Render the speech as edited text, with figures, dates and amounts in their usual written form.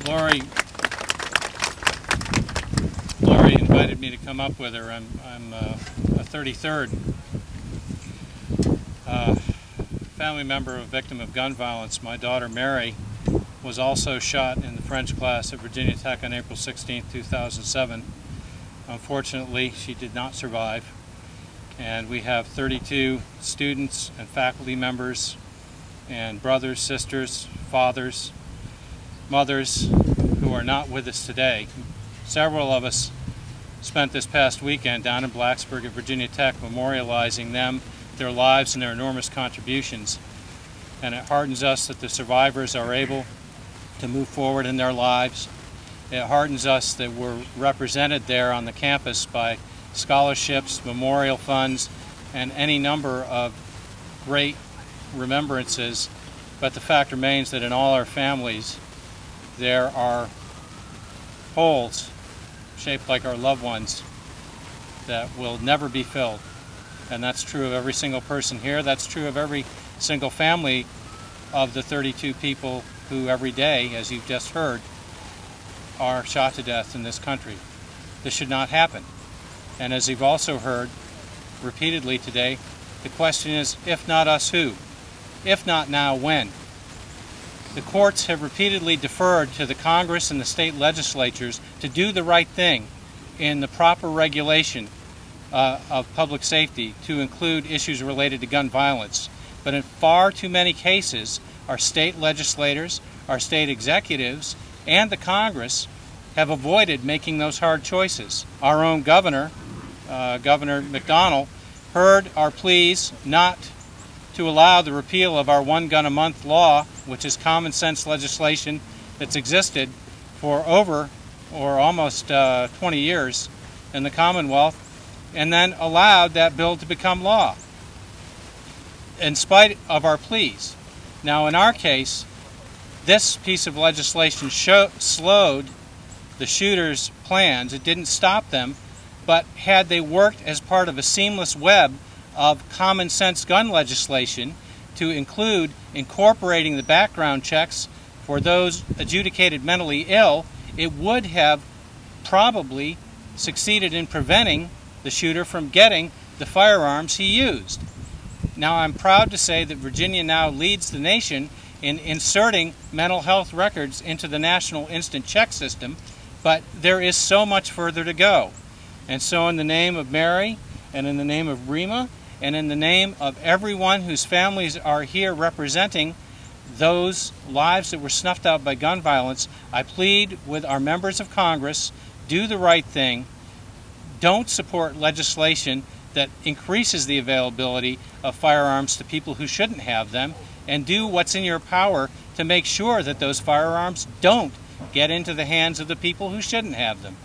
Lori invited me to come up with her. I'm a 33rd family member of a victim of gun violence. My daughter Mary was also shot in the French class at Virginia Tech on April 16, 2007. Unfortunately, she did not survive. And we have 32 students and faculty members and brothers, sisters, fathers, mothers who are not with us today. Several of us spent this past weekend down in Blacksburg at Virginia Tech memorializing them, their lives, and their enormous contributions. And it heartens us that the survivors are able to move forward in their lives. It heartens us that we're represented there on the campus by scholarships, memorial funds, and any number of great remembrances. But the fact remains that in all our families there are holes shaped like our loved ones that will never be filled. And that's true of every single person here. That's true of every single family of the 32 people who every day, as you've just heard, are shot to death in this country. This should not happen. And as you've also heard repeatedly today, the question is, if not us, who? If not now, when? The courts have repeatedly deferred to the Congress and the state legislatures to do the right thing in the proper regulation of public safety to include issues related to gun violence. But in far too many cases, our state legislators, our state executives, and the Congress have avoided making those hard choices. Our own governor, Governor McDonnell, heard our pleas not to allow the repeal of our one-gun-a-month law, which is common sense legislation that's existed for over or almost 20 years in the Commonwealth, and then allowed that bill to become law in spite of our pleas. Now, in our case, this piece of legislation slowed the shooters' plans. It didn't stop them, but had they worked as part of a seamless web of common sense gun legislation to include incorporating the background checks for those adjudicated mentally ill, it would have probably succeeded in preventing the shooter from getting the firearms he used. Now, I'm proud to say that Virginia now leads the nation in inserting mental health records into the National Instant Check System, but there is so much further to go. And so in the name of Mary, and in the name of Rima, and in the name of everyone whose families are here representing those lives that were snuffed out by gun violence, I plead with our members of Congress, do the right thing. Don't support legislation that increases the availability of firearms to people who shouldn't have them, and do what's in your power to make sure that those firearms don't get into the hands of the people who shouldn't have them.